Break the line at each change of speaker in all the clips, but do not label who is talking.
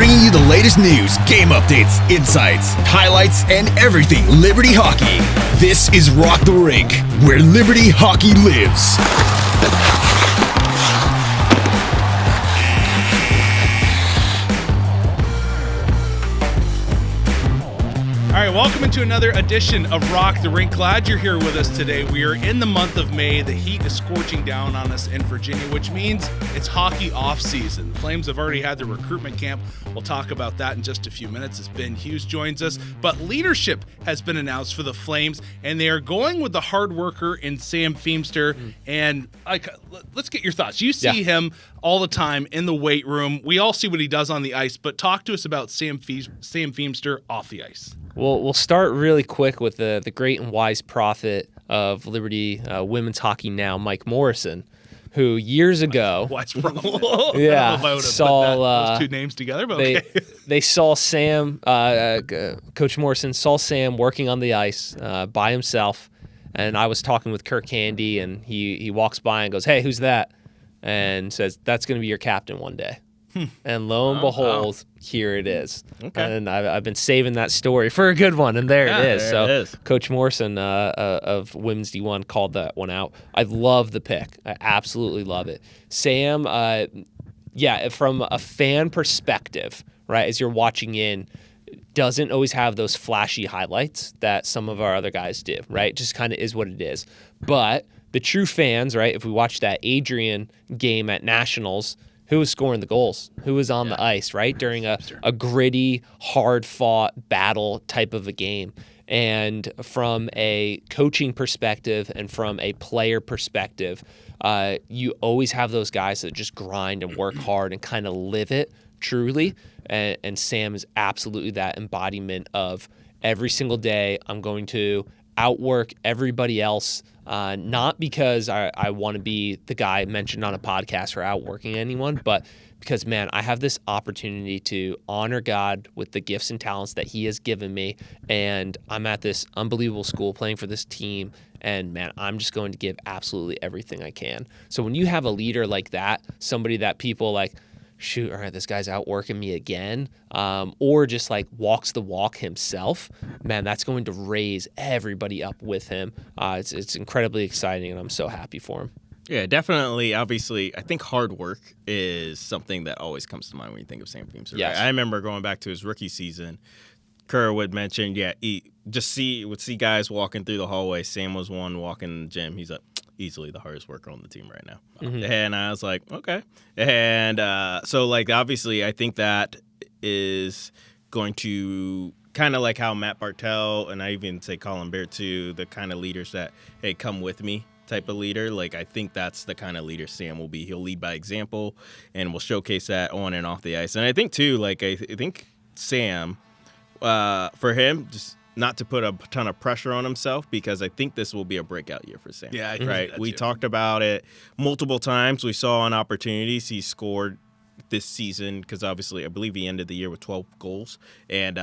bringing you the latest news, game updates, insights, highlights, and everything Liberty Hockey. This is Rock the Rink, where Liberty Hockey lives.
All right, welcome into another edition of Rock the Rink. Glad you're here with us today. We are in the month of May. The heat is scorching down on us in Virginia, which means it's hockey off season. The Flames have already had their recruitment camp. We'll talk about that in just a few minutes as Ben Hughes joins us. But leadership has been announced for the Flames, and they are going with the hard worker in Sam Feemster. And let's get your thoughts. You see him all the time in the weight room. We all see what he does on the ice, but talk to us about Sam Feemster off the ice.
Well, we'll start really quick with the great and wise prophet of Liberty women's hockey now, Mike Morrison, who years ago,
Wise prophet.
saw
those two names together. But
they saw Sam, Coach Morrison saw Sam working on the ice by himself, and I was talking with Kirk Handy, and he walks by and goes, "Hey, who's that?" and says, "That's going to be your captain one day." And lo and behold, here it is. Okay. And I've been saving that story for a good one, and there it is. So it is. Coach Morrison of Women's D1 called that one out. I love the pick. I absolutely love it. Sam, from a fan perspective, right, as you're watching in, doesn't always have those flashy highlights that some of our other guys do, right? Just kind of is what it is. But the true fans, right, if we watch that Adrian game at Nationals, who was scoring the goals? Who was on the ice, right? During a gritty, hard-fought battle type of a game. And from a coaching perspective and from a player perspective, you always have those guys that just grind and work hard and kind of live it truly. And Sam is absolutely that embodiment of every single day I'm going to outwork everybody else. Not because I want to be the guy mentioned on a podcast for outworking anyone, but because, man, I have this opportunity to honor God with the gifts and talents that he has given me, and I'm at this unbelievable school playing for this team, and, man, I'm just going to give absolutely everything I can. So when you have a leader like that, somebody that people like, shoot, all right, this guy's outworking me again, or just like walks the walk himself, man, that's going to raise everybody up with him. It's incredibly exciting, and I'm so happy for him.
Yeah, definitely. Obviously, I think hard work is something that always comes to mind when you think of Sam Feemster.
Yes.
Right? I remember going back to his rookie season, Kerr would mention, would see guys walking through the hallway. Sam was one walking in the gym. He's like, easily the hardest worker on the team right now. Mm-hmm. And I was like, okay. And so, like, obviously, I think that is going to kind of like how Matt Bartell, and I even say Colin Baird too, the kind of leaders that, hey, come with me type of leader. Like, I think that's the kind of leader Sam will be. He'll lead by example, and will showcase that on and off the ice. And I think, too, like, I think Sam, for him, just not to put a ton of pressure on himself, because I think this will be a breakout year for Sam.
Yeah,
right. We talked about it multiple times. We saw on opportunities he scored this season, because obviously I believe he ended the year with 12 goals, and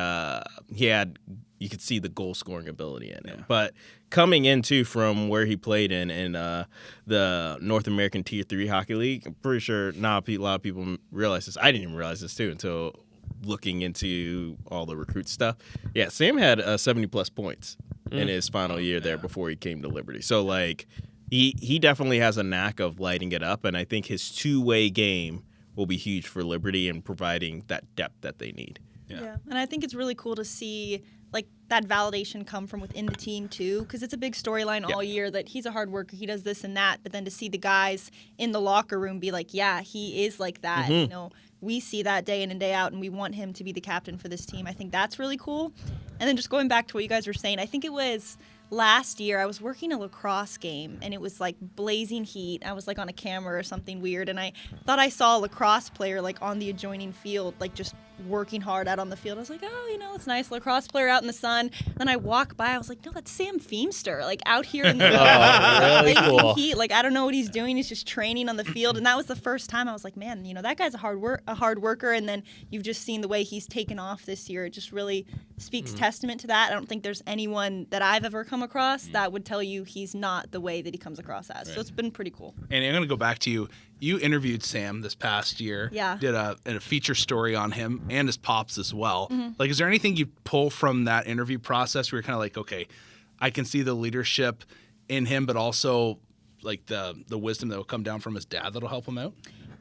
you could see the goal scoring ability in him. But coming into from where he played in the North American Tier 3 Hockey League, I'm pretty sure not a lot of people realize this. I didn't even realize this too until looking into all the recruit stuff. Yeah, Sam had 70-plus points in his final year there before he came to Liberty. So, like, he definitely has a knack of lighting it up, and I think his two-way game will be huge for Liberty in providing that depth that they need.
Yeah, and I think it's really cool to see, like, that validation come from within the team, too, because it's a big storyline all year that he's a hard worker, he does this and that, but then to see the guys in the locker room be like, yeah, he is like that, you know, we see that day in and day out, and we want him to be the captain for this team. I think that's really cool. And then just going back to what you guys were saying, I think it was last year I was working a lacrosse game, and it was like blazing heat. I was like on a camera or something weird, and I thought I saw a lacrosse player like on the adjoining field, like just working hard out on the field. I was like, oh, you know, it's nice, lacrosse player out in the sun. Then I walk by, I was like, no, that's Sam Feemster, like out here in the
really cool.
heat. Like, I don't know what he's doing. He's just training on the field. And that was the first time I was like, man, you know, that guy's a hard worker. And then you've just seen the way he's taken off this year. It just really speaks testament to that. I don't think there's anyone that I've ever come across that would tell you he's not the way that he comes across as. Right. So it's been pretty cool.
And I'm going to go back to you. you interviewed Sam this past year.
Yeah.
Did a feature story on him and his pops as well.
Mm-hmm.
Like, is there anything you pull from that interview process where you're kind of like, okay, I can see the leadership in him, but also like the wisdom that will come down from his dad that'll help him out?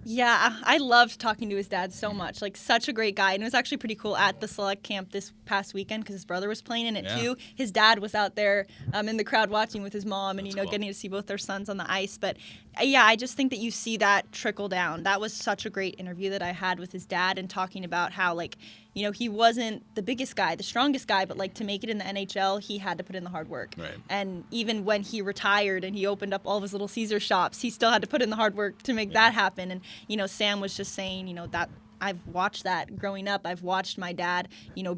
Yeah, I loved talking to his dad so much. Like, such a great guy. And it was actually pretty cool at the select camp this past weekend because his brother was playing in it too. His dad was out there in the crowd watching with his mom and,
Cool.
getting to see both their sons on the ice. But, yeah, I just think that you see that trickle down. That was such a great interview that I had with his dad and talking about how, like, he wasn't the biggest guy, the strongest guy, but, like, to make it in the NHL, he had to put in the hard work.
Right.
And even when he retired and he opened up all of his Little Caesar shops, he still had to put in the hard work to make that happen. And, Sam was just saying, that I've watched that growing up. I've watched my dad,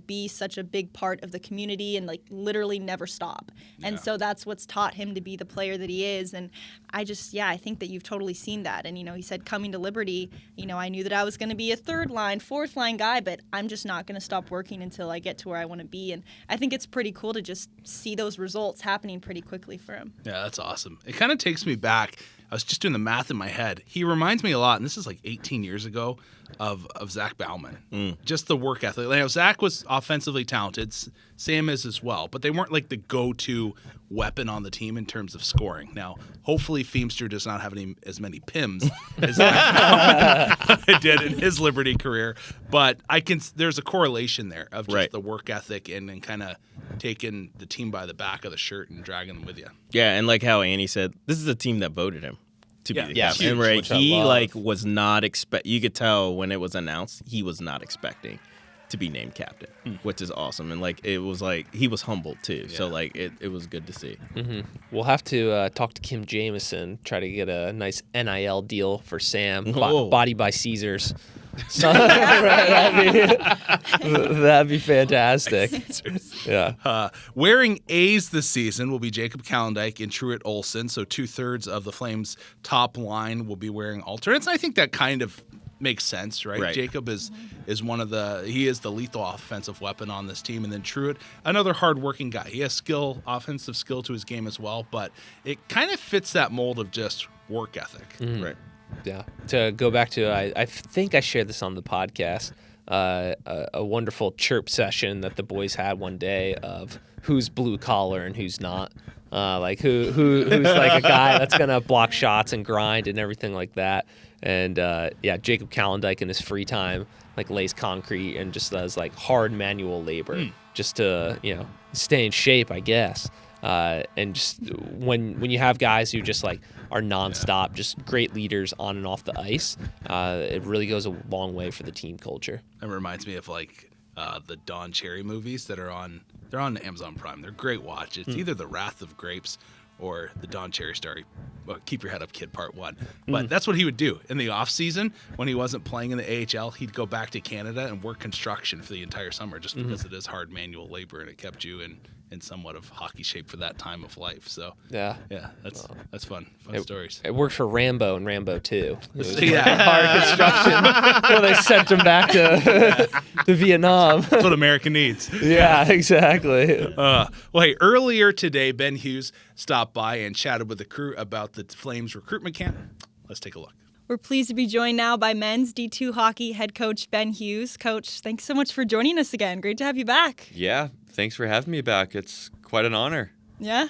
be such a big part of the community and, like, literally never stop. And so that's what's taught him to be the player that he is. And I think that you've totally seen that. And, he said coming to Liberty, I knew that I was going to be a third line, fourth line guy, but I'm just not going to stop working until I get to where I want to be. And I think it's pretty cool to just see those results happening pretty quickly for him.
Yeah, that's awesome. It kind of takes me back. I was just doing the math in my head. He reminds me a lot, and this is like 18 years ago, of Zach Bauman. Just the work ethic. Like, Zach was offensively talented. Sam is as well, but they weren't like the go-to weapon on the team in terms of scoring. Now, hopefully Feemster does not have as many PIMs as Zach Bauman did in his Liberty career, but there's a correlation there of just the work ethic and kind of taking the team by the back of the shirt and dragging them with you.
Yeah, and like how Annie said, this is a team that voted him to be the captain. And
which I
he
love.
was not you could tell when it was announced he was not expecting to be named captain, which is awesome. And like it was like he was humbled too. So like it was good to see.
Mm-hmm. We'll have to talk to Kim Jameson, try to get a nice NIL deal for Sam, body by Caesars. So, that'd be fantastic. Yeah.
Wearing A's this season will be Jacob Kalendijk and Truett Olsen. So 2/3 of the Flames' top line will be wearing alternates. And I think that kind of makes sense, right? Jacob is one of he is the lethal offensive weapon on this team. And then Truett, another hardworking guy. He has offensive skill to his game as well, but it kind of fits that mold of just work ethic.
Mm-hmm.
Right.
Yeah. To go back to, I think I shared this on the podcast, a wonderful chirp session that the boys had one day of who's blue collar and who's not. Like who's like a guy that's gonna block shots and grind and everything like that. And Jacob Kalendijk in his free time like lays concrete and just does like hard manual labor just to stay in shape, I guess. And just when you have guys who just like are nonstop, just great leaders on and off the ice, it really goes a long way for the team culture.
It reminds me of like the Don Cherry movies they're on Amazon Prime. They're a great watch. It's either The Wrath of Grapes or the Don Cherry story. Well, Keep Your Head Up, Kid, Part 1. But that's what he would do. In the off season, when he wasn't playing in the AHL, he'd go back to Canada and work construction for the entire summer just because it is hard manual labor and it kept you in somewhat of hockey shape for that time of life. So that's fun stories.
It worked for Rambo and Rambo 2. It was
Yeah.
hard construction. Well, they sent him back to Vietnam.
That's what America needs.
Yeah, exactly.
Well, hey, earlier today, Ben Hughes stopped by and chatted with the crew about the Flames Recruitment Camp. Let's take a look.
We're pleased to be joined now by men's D2 hockey head coach Ben Hughes. Coach, thanks so much for joining us again. Great to have you back.
Yeah, thanks for having me back. It's quite an honor.
Yeah?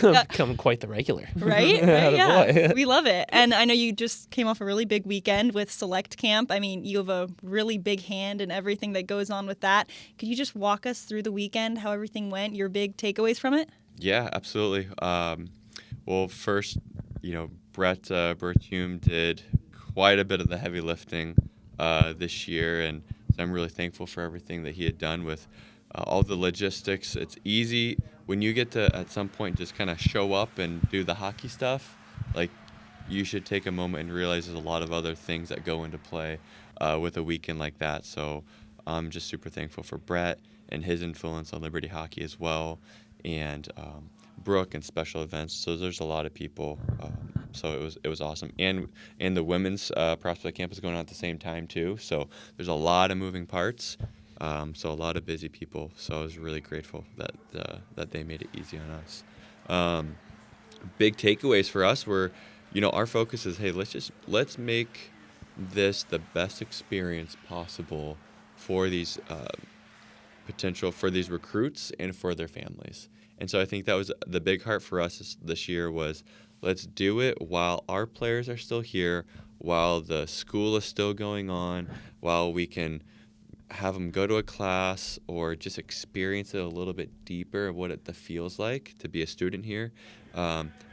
Becoming quite the regular.
Right?
Attaboy.
Yeah. We love it. And I know you just came off a really big weekend with Select Camp. I mean, you have a really big hand in everything that goes on with that. Could you just walk us through the weekend, how everything went, your big takeaways from it?
Yeah, absolutely. Well, first, Brett Berthume did quite a bit of the heavy lifting this year, and so I'm really thankful for everything that he had done with all the logistics. It's easy when you get to, at some point, just kind of show up and do the hockey stuff. Like, you should take a moment and realize there's a lot of other things that go into play with a weekend like that. So I'm just super thankful for Brett and his influence on Liberty hockey as well, and Brooke and special events. So there's a lot of people. So it was awesome. And the women's prospect camp is going on at the same time too. So there's a lot of moving parts. So a lot of busy people. So I was really grateful that they made it easy on us. Big takeaways for us were, our focus is, hey, let's make this the best experience possible for these for these recruits and for their families. And so I think that was the big heart for us this year was, let's do it while our players are still here, while the school is still going on, while we can have them go to a class or just experience it a little bit deeper of what it feels like to be a student here.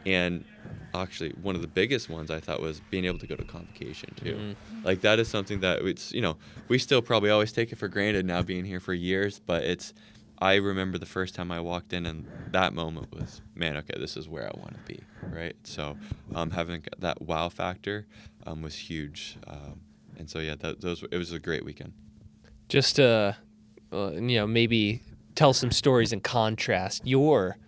And actually, one of the biggest ones I thought was being able to go to convocation too.
Mm-hmm.
Like that is something that we still probably always take it for granted now being here for years, but I remember the first time I walked in and that moment was, man, okay, this is where I want to be, right? So having that wow factor was huge. And so, yeah, it was a great weekend.
Just to, maybe tell some stories in contrast. Your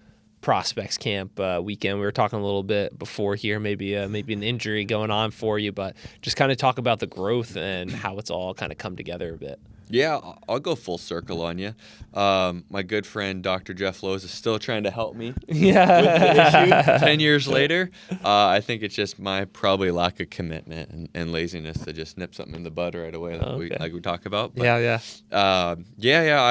prospects camp weekend. We were talking a little bit before here, maybe an injury going on for you, but just kind of talk about the growth and how it's all kind of come together a bit.
Yeah, I'll go full circle on you. My good friend, Dr. Jeff Lowe's, is still trying to help me with the issue 10 years later. I think it's just my probably lack of commitment and laziness to just nip something in the bud right away like we talk about. But, I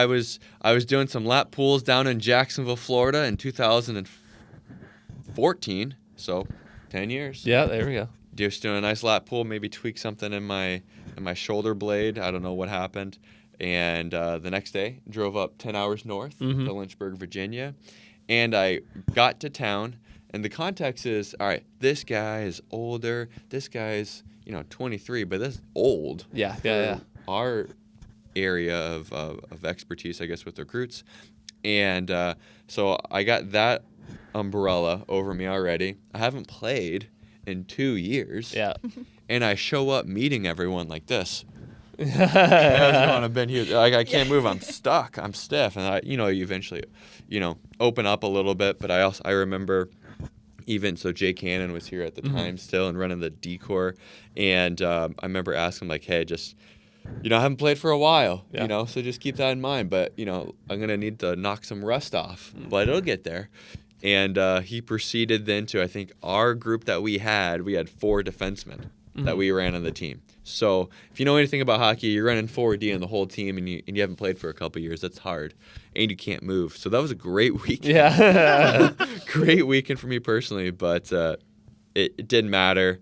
was doing some lap pools down in Jacksonville, Florida in 2014, so 10 years.
Yeah, there we go.
Just doing a nice lap pool, maybe tweak something in my shoulder blade. I don't know what happened. And the next day, drove up 10 hours north to Lynchburg, Virginia. And I got to town. And the context is, all right, this guy is older. This guy's, 23, but that's old.
Yeah.
Our area of expertise, I guess, with recruits. And so I got that umbrella over me already. I haven't played in 2 years.
Yeah.
And I show up meeting everyone like this. I was going to Ben Hughes. Like, I can't move. I'm stuck. I'm stiff. And you eventually, open up a little bit. But I remember so Jay Cannon was here at the time still and running the decor. And I remember asking him like, hey, just, I haven't played for a while, so just keep that in mind. But, I'm going to need to knock some rust off, but it'll get there. And he proceeded then to, I think, our group that we had 4 defensemen that we ran on the team. So if you know anything about hockey, you're running 4D on the whole team, and you haven't played for a couple of years. That's hard, and you can't move. So that was a great weekend.
Yeah.
Great weekend for me personally, but it didn't matter.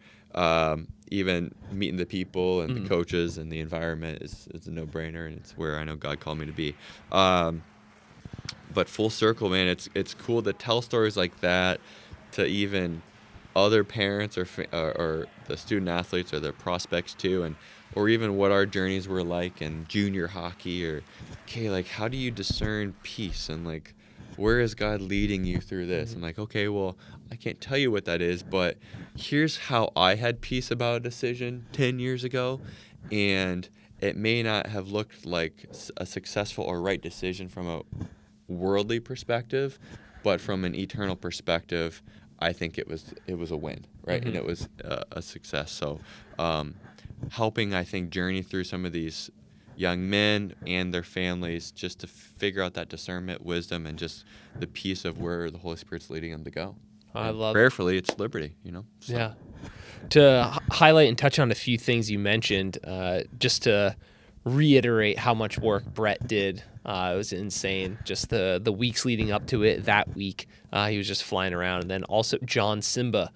Even meeting the people and the coaches and the environment is a no-brainer, and it's where I know God called me to be. But full circle, man, it's cool to tell stories like that to even other parents or the student athletes or their prospects too, or even what our journeys were like in junior hockey, or like how do you discern peace and like where is God leading you through this? I'm like, okay, well, I can't tell you what that is, but here's how I had peace about a decision 10 years ago, and it may not have looked like a successful or right decision from a worldly perspective, but from an eternal perspective, I think it was a win, right? And it was a success. So helping, I think, journey through some of these young men and their families just to figure out that discernment, wisdom, and just the peace of where the Holy Spirit's leading them to go.
I love
prayerfully, it's liberty, So.
Yeah. To highlight and touch on a few things you mentioned, just to reiterate how much work Brett did. It was insane. Just the weeks leading up to it, that week, he was just flying around. And then also John Simba,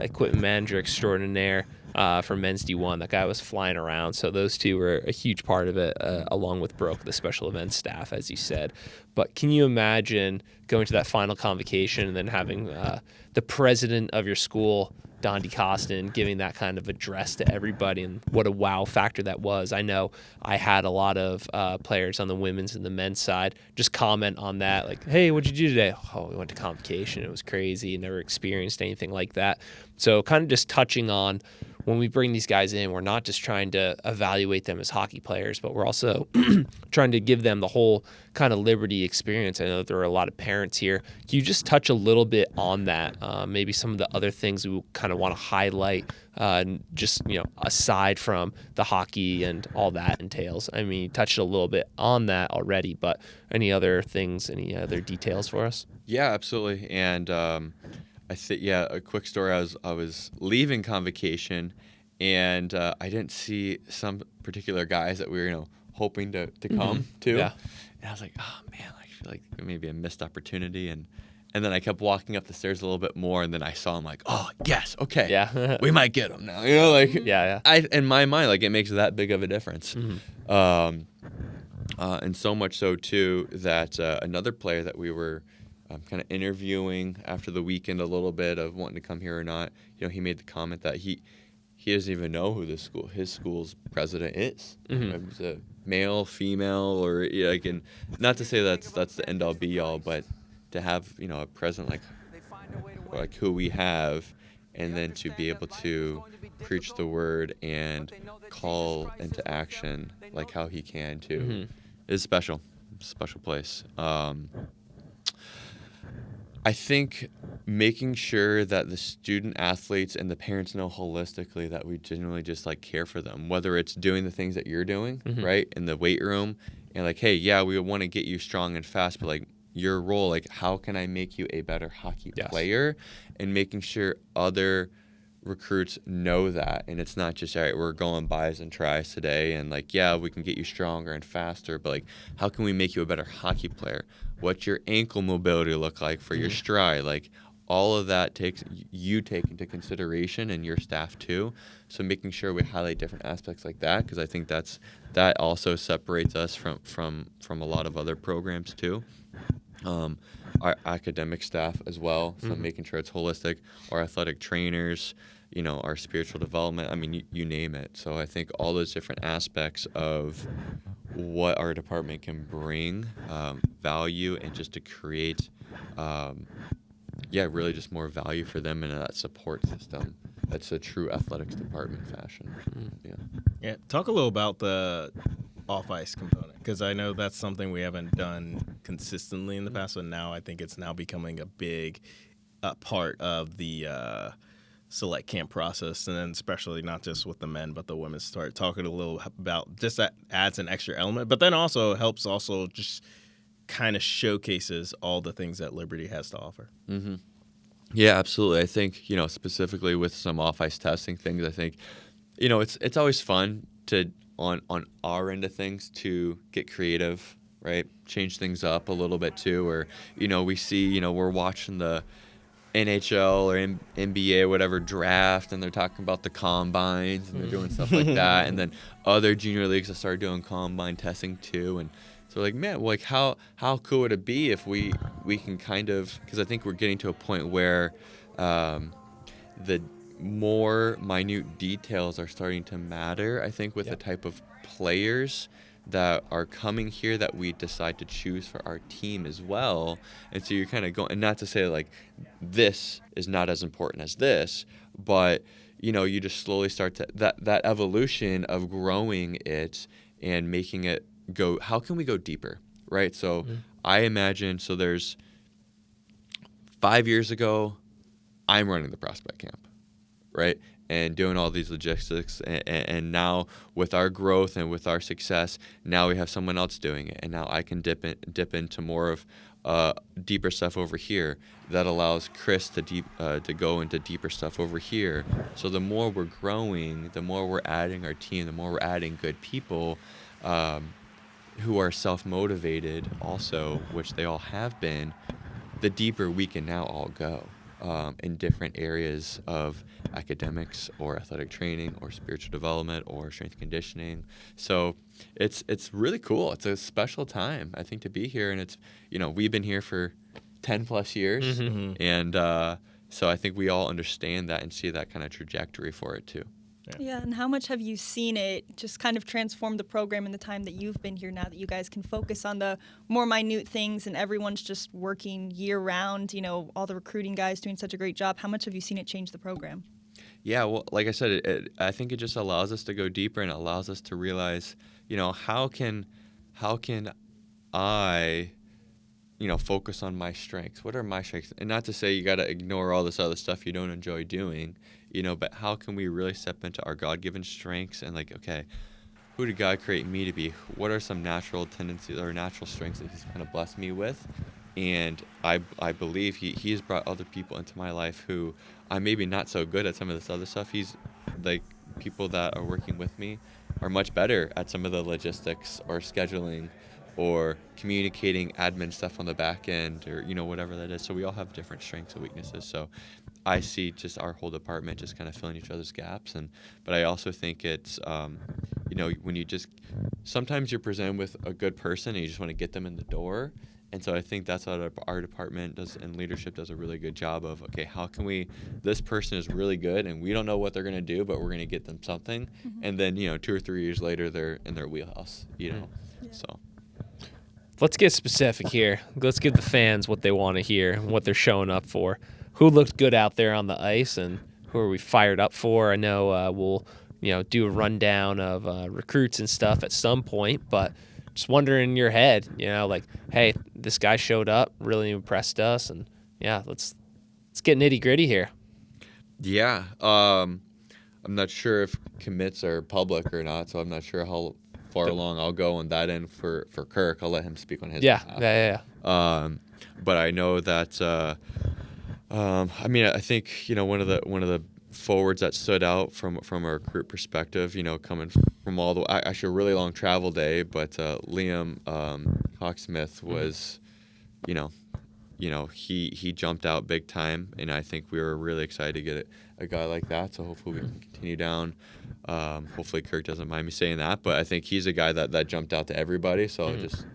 equipment manager extraordinaire for men's D1. That guy was flying around. So those two were a huge part of it, along with Brooke, the special events staff, as you said. But can you imagine going to that final convocation and then having the president of your school, Don DeCostin, giving that kind of address to everybody, and what a wow factor that was. I know I had a lot of players on the women's and the men's side just comment on that, like, hey, what'd you do today? Oh, we went to convocation. It was crazy. Never experienced anything like that. So kind of just touching on when we bring these guys in, we're not just trying to evaluate them as hockey players, but we're also trying to give them the whole kind of Liberty experience. I know there are a lot of parents here. Can you just touch a little bit on that? Maybe some of the other things we kind of want to highlight, just, aside from the hockey and all that entails. I mean, you touched a little bit on that already, but any other things, any other details for us?
Yeah, absolutely. And a quick story. I was leaving convocation, and I didn't see some particular guys that we were hoping to come to.
Yeah.
And I was like, oh man, I feel like maybe a missed opportunity. And then I kept walking up the stairs a little bit more, and then I saw him like, oh yes, okay,
Yeah.
we might get him now. Like
Yeah.
in my mind, like it makes that big of a difference. And so much so too that another player that we were kind of interviewing after the weekend a little bit of wanting to come here or not, he made the comment that he doesn't even know who his school's president is. It's a male, female, or and not to say that's the end all be all, but to have a president like who we have, and then to be able to preach the word and call into action like how he can too is special place. I think making sure that the student athletes and the parents know holistically that we genuinely just care for them, whether it's doing the things that you're doing, right, in the weight room, and hey, yeah, we want to get you strong and fast, but your role, how can I make you a better hockey player, and making sure other recruits know that, and it's not just, all right, we're going buys and tries today, and yeah, we can get you stronger and faster, but how can we make you a better hockey player? What's your ankle mobility look like for your stride? All of that take into consideration, and your staff too. So making sure we highlight different aspects like that, because I think that also separates us from a lot of other programs too. Our academic staff as well, so making sure it's holistic. Our athletic trainers, our spiritual development. I mean, you name it. So I think all those different aspects of what our department can bring value, and just to create, really just more value for them in that support system. That's a true athletics department fashion.
Yeah. Talk a little about the off-ice component, because I know that's something we haven't done consistently in the past, but now I think it's now becoming a big part of the select camp process, and then especially not just with the men but the women. Start talking a little about just that adds an extra element, but then also helps also just kind of showcases all the things that Liberty has to offer.
Yeah, absolutely. I think specifically with some off-ice testing things, I think it's always fun to on our end of things to get creative, right? Change things up a little bit too, or we see we're watching the NHL or NBA, whatever, draft, and they're talking about the combines, and they're doing stuff like that, and then other junior leagues have started doing combine testing too, and so man, how cool would it be if we can kind of, because I think we're getting to a point where the more minute details are starting to matter, I think, with the type of players that are coming here that we decide to choose for our team as well. And so you're kind of going, and not to say this is not as important as this, but you just slowly start to that evolution of growing it and making it go, how can we go deeper, right? So I imagine, so there's 5 years ago, I'm running the prospect camp, right? And doing all these logistics, and now with our growth and with our success, now we have someone else doing it, and now I can dip into more of deeper stuff over here. That allows Chris to go into deeper stuff over here. So the more we're growing, the more we're adding our team, the more we're adding good people who are self-motivated also, which they all have been, the deeper we can now all go. In different areas of academics or athletic training or spiritual development or strength conditioning. So it's really cool. It's a special time, I think, to be here. And it's, we've been here for 10 plus years. And so I think we all understand that and see that kind of trajectory for it too.
Yeah, and how much have you seen it just kind of transform the program in the time that you've been here, now that you guys can focus on the more minute things and everyone's just working year-round, all the recruiting guys doing such a great job? How much have you seen it change the program?
Yeah, well, like I said, I think it just allows us to go deeper, and it allows us to realize, how can I focus on my strengths? What are my strengths? And not to say you got to ignore all this other stuff you don't enjoy doing, but how can we really step into our God-given strengths and okay, who did God create me to be? What are some natural tendencies or natural strengths that He's kind of blessed me with? And I believe he has brought other people into my life who I'm maybe not so good at some of this other stuff. He's like, people that are working with me are much better at some of the logistics or scheduling or communicating admin stuff on the back end, or whatever that is. So we all have different strengths and weaknesses. So I see just our whole department just kind of filling each other's gaps. But I also think it's when you just, sometimes you're presented with a good person and you just want to get them in the door. And so I think that's what our department does, and leadership does a really good job of, okay, how can this person is really good and we don't know what they're going to do, but we're going to get them something. And then, 2 or 3 years later, they're in their wheelhouse, so.
Let's get specific here. Let's give the fans what they want to hear and what they're showing up for. Who looked good out there on the ice, and who are we fired up for? I know we'll, do a rundown of recruits and stuff at some point, but just wondering in your head, like, hey, this guy showed up, really impressed us, and let's get nitty gritty here.
Yeah, I'm not sure if commits are public or not, so I'm not sure how far along I'll go on that end for Kirk. I'll let him speak on his behalf.
Yeah.
But I know that I think one of the forwards that stood out from a recruit perspective, coming from all the actually a really long travel day, but Liam Hawksmith was, he jumped out big time, and I think we were really excited to get a guy like that. So hopefully we can continue down. Hopefully Kirk doesn't mind me saying that, but I think he's a guy that jumped out to everybody. So I'll just,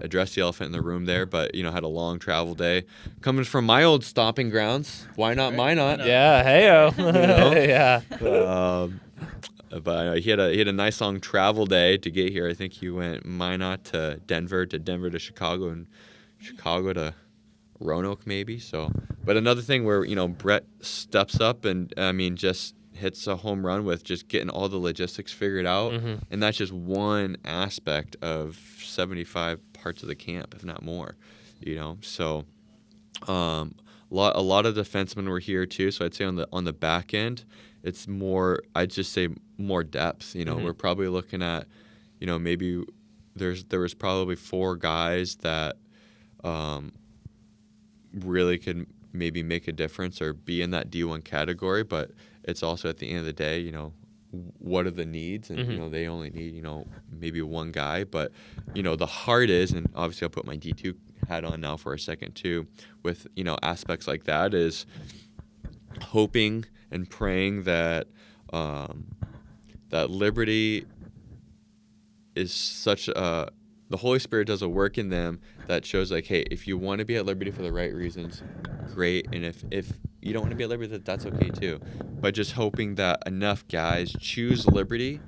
address the elephant in the room there, but, had a long travel day. Coming from my old stomping grounds, why not, my not?
Yeah, hey-o. Yeah.
But he had a nice long travel day to get here. I think he went Minot to Denver to Chicago, and Chicago to Roanoke maybe. So, but another thing where Brett steps up and just hits a home run with just getting all the logistics figured out, and that's just one aspect of 75 parts of the camp, if not more. So a lot of defensemen were here too. So I'd say on the back end, it's more. I'd just say more depth. We're probably looking at, maybe there was probably 4 guys that really could maybe make a difference or be in that D1 category, but it's also at the end of the day, what are the needs? And, they only need, maybe one guy. But, the heart is, and obviously I'll put my D2 hat on now for a second too, with, aspects like that, is hoping and praying that that Liberty is such a, the Holy Spirit does a work in them that shows like, hey, if you want to be at Liberty for the right reasons, great. And if you don't want to be at Liberty, that's okay too. But just hoping that enough guys choose Liberty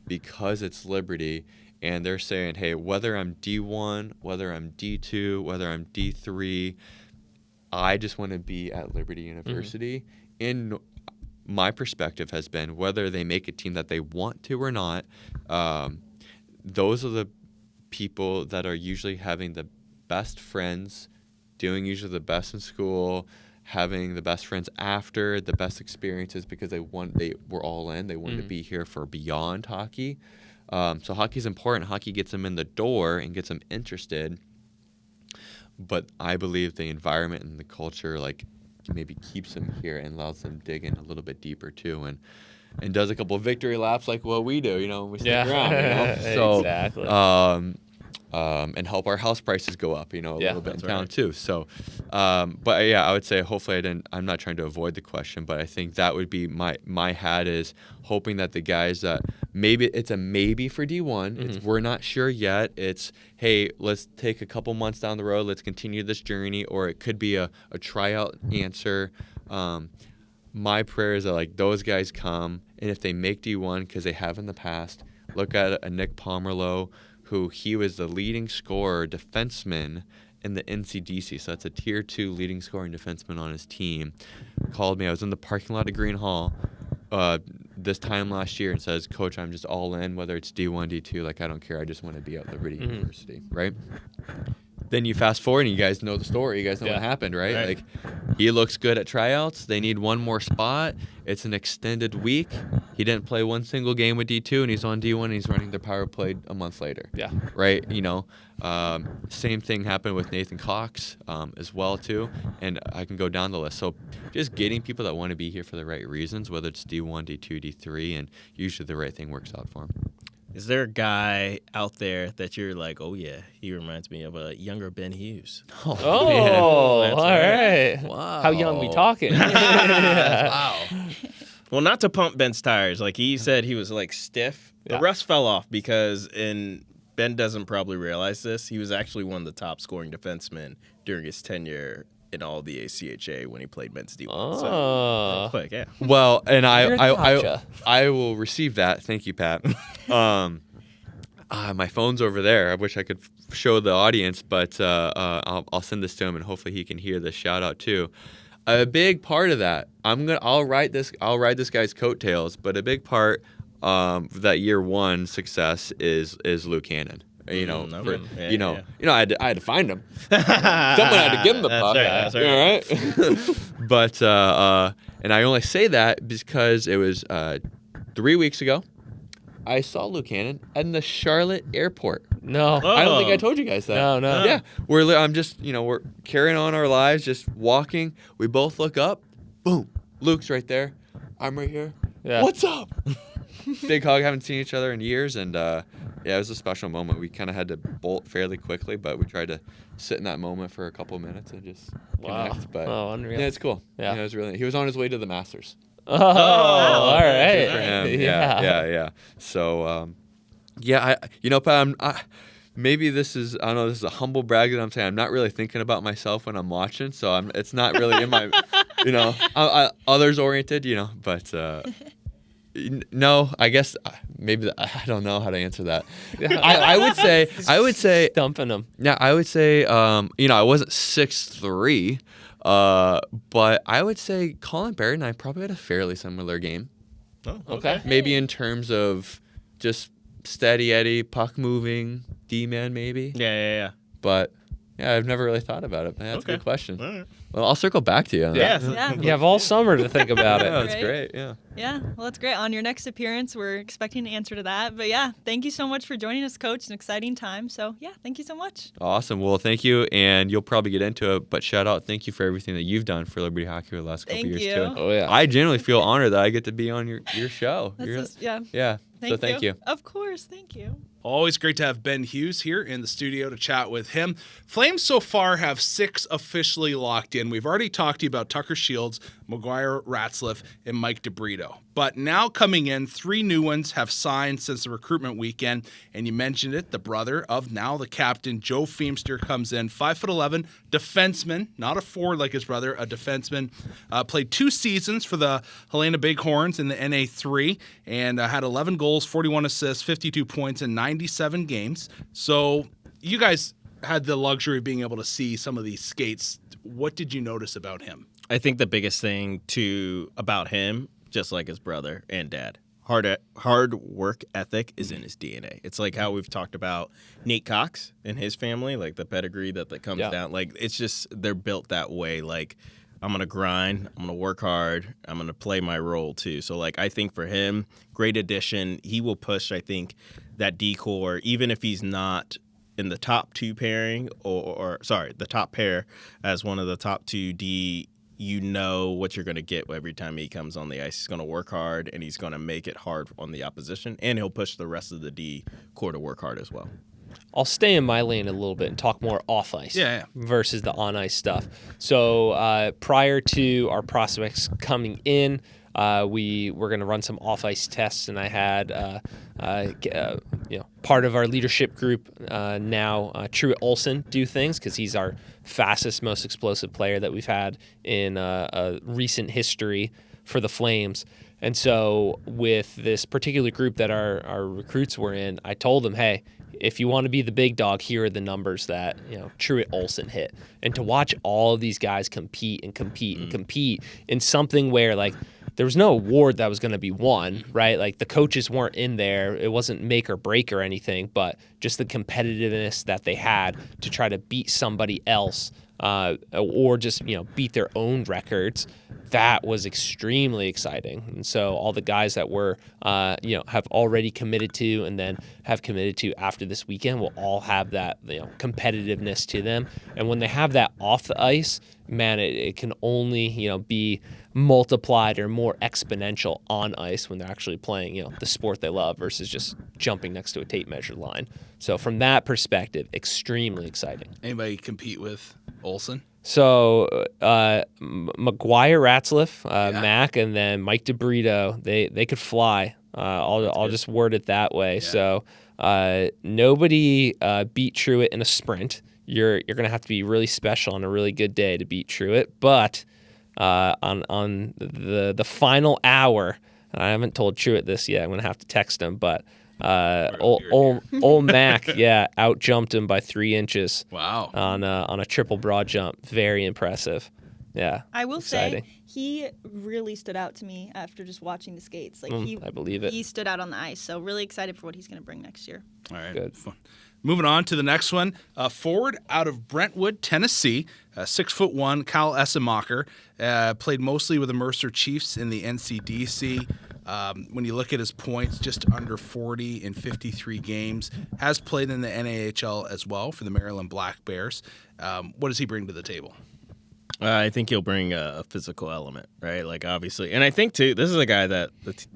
because it's Liberty, and they're saying, hey, whether I'm D1, whether I'm D2, whether I'm D3, I just want to be at Liberty University. In my perspective has been, whether they make a team that they want to or not, those are the people that are usually having the best friends, doing usually the best in school, having the best friends after, the best experiences, because they were all in. They wanted to be here for beyond hockey. So hockey's important. Hockey gets them in the door and gets them interested. But I believe the environment and the culture maybe keeps them here and allows them to dig in a little bit deeper too, and does a couple of victory laps like what we do, when we stick around, So,
exactly.
And help our house prices go up, a little bit in town too. So, but yeah, I would say hopefully I'm not trying to avoid the question, but I think that would be my hat, is hoping that the guys that maybe it's a maybe for D1, we're not sure yet. It's, hey, let's take a couple months down the road, let's continue this journey, or it could be a tryout answer. My prayer is that those guys come, and if they make D1, because they have in the past, look at a Nick Pomerleau, who he was the leading scorer defenseman in the NCDC, so that's a Tier 2 leading scoring defenseman on his team, called me. I was in the parking lot of Green Hall this time last year and says, Coach, I'm just all in, whether it's D1, D2, I don't care. I just want to be at Liberty University, right? then you fast forward and you guys know the story. You guys know what happened, right?
Right.
Like, he looks good at tryouts. They need one more spot. It's an extended week. He didn't play one single game with D2, and he's on D1, and he's running their power play a month later.
Yeah.
Right? Same thing happened with Nathan Cox as well, too. And I can go down the list. So just getting people that want to be here for the right reasons, whether it's D1, D2, D3, and usually the right thing works out for them.
Is there a guy out there that you're like, oh yeah, he reminds me of a younger Ben Hughes?
Oh,
That's
all right.
Wow.
How young we talking?
Wow. Well, not to pump Ben's tires. Like he said, he was like stiff. The
Yeah.
rust fell off because, and Ben doesn't probably realize this, he was actually one of the top scoring defensemen during his tenure in all the ACHA when he played men's D1. So,
Oh.
real quick, yeah.
Well, and
You're gotcha.
I will receive that. Thank you, Pat. My phone's over there. I wish I could show the audience, but I'll send this to him, and hopefully he can hear this shout out too. A big part of that, I'll ride this guy's coattails, but a big part of that year one success is Luke Hannon. I had to find him. Someone had to give him the puck.
That's right.
All right. But and I only say that because it was 3 weeks ago. I saw Luke Hannon at the Charlotte airport.
No.
I don't think I told you guys that.
No.
Yeah, I'm just we're carrying on our lives, just walking. We both look up. Boom. Luke's right there. I'm right here.
Yeah.
What's up? Big hug. Haven't seen each other in years, and it was a special moment. We kind of had to bolt fairly quickly, but we tried to sit in that moment for a couple of minutes and just connect. But
unreal.
yeah, it's cool.
Yeah.
It was really. He was on his way to the Masters.
Oh, all right.
Good for him. Yeah. So, Pat, maybe this is, I don't know, this is a humble brag that I'm saying. I'm not really thinking about myself when I'm watching, so it's not really in my, others oriented, but no, I guess maybe I don't know how to answer that. I would say
Dumping them.
Yeah, I would say I wasn't 6'3", but I would say Colin Barrett and I probably had a fairly similar game.
Oh,
Okay.
Maybe in terms of just steady Eddie, puck moving, D-man maybe.
Yeah.
But yeah, I've never really thought about it. That's a good question.
All right.
Well, I'll circle back to you on that.
Yeah.
You have all summer to think about
Yeah,
it.
that's great. Yeah.
Yeah, well, that's great. On your next appearance, we're expecting an answer to that. But yeah, thank you so much for joining us, Coach. An exciting time. So yeah, thank you so much.
Awesome. Well, thank you, and you'll probably get into it, but shout out, thank you for everything that you've done for Liberty Hockey over the last couple
Thank
years
you.
too.
Oh, yeah.
I genuinely feel honored that I get to be on your show.
That's
You're-
just, yeah.
Yeah. So thank you.
Of course, thank you.
Always great to have Ben Hughes here in the studio to chat with him. Flames so far have 6 officially locked in. We've already talked to you about Tucker Shields, Maguire Ratzliff, and Mike DeBrito. But now coming in, 3 new ones have signed since the recruitment weekend. And you mentioned it, the brother of now the captain, Joe Feemster, comes in, 5'11", defenseman, not a forward like his brother, a defenseman. Played 2 seasons for the Helena Bighorns in the NA3 and had 11 goals, 41 assists, 52 points in 97 games. So you guys had the luxury of being able to see some of these skates. What did you notice about him?
I think the biggest thing about him, just like his brother and dad, hard work ethic is in his DNA. It's like how we've talked about Nate Cox and his family, like the pedigree that comes down. Like it's just they're built that way. Like I'm gonna grind, I'm gonna work hard, I'm gonna play my role too. So like I think for him, great addition. He will push, I think, that D-core, even if he's not in the top 2 pairing or the top pair as one of the top 2 D. You know what you're going to get every time he comes on the ice. He's going to work hard, and he's going to make it hard on the opposition, and he'll push the rest of the D core to work hard as well.
I'll stay in my lane a little bit and talk more off ice versus the on ice stuff. So prior to our prospects coming in, we were going to run some off ice tests, and I had part of our leadership group now, Truett Olson, do things because he's our fastest, most explosive player that we've had in a recent history for the Flames. And so with this particular group that our recruits were in, I told them, hey, if you want to be the big dog, here are the numbers that Truett Olson hit. And to watch all of these guys compete and compete and compete in something where like there was no award that was going to be won, right? Like the coaches weren't in there. It wasn't make or break or anything, but just the competitiveness that they had to try to beat somebody else or just, beat their own records. That was extremely exciting. And so all the guys that were, have already committed to and then have committed to after this weekend will all have that, competitiveness to them. And when they have that off the ice, man, it can only, be multiplied or more exponential on ice when they're actually playing, the sport they love versus just jumping next to a tape measure line. So from that perspective, extremely exciting.
Anybody compete with Olsen?
So McGuire, Ratzliff, Mac, and then Mike DeBrito, they could fly. I'll just word it that way. Yeah. So nobody beat Truitt in a sprint. You're going to have to be really special on a really good day to beat Truitt. But on the final hour, and I haven't told Truitt this yet. I'm going to have to text him, but old Mac, out jumped him by 3 inches.
Wow!
On a triple broad jump, very impressive. Yeah,
I will
exciting.
say he really stood out to me after just watching the skates. Like
I believe it.
He stood out on the ice, so really excited for what he's going to bring next year.
All right,
good.
Fun. Moving on to the next one, forward out of Brentwood, Tennessee, 6'1", Kyle Essemacher, played mostly with the Mercer Chiefs in the NCDC. When you look at his points, just under 40 in 53 games, has played in the NAHL as well for the Maryland Black Bears. What does he bring to the table?
I think he'll bring a physical element, right? Like, obviously. And I think, too, this is a guy that the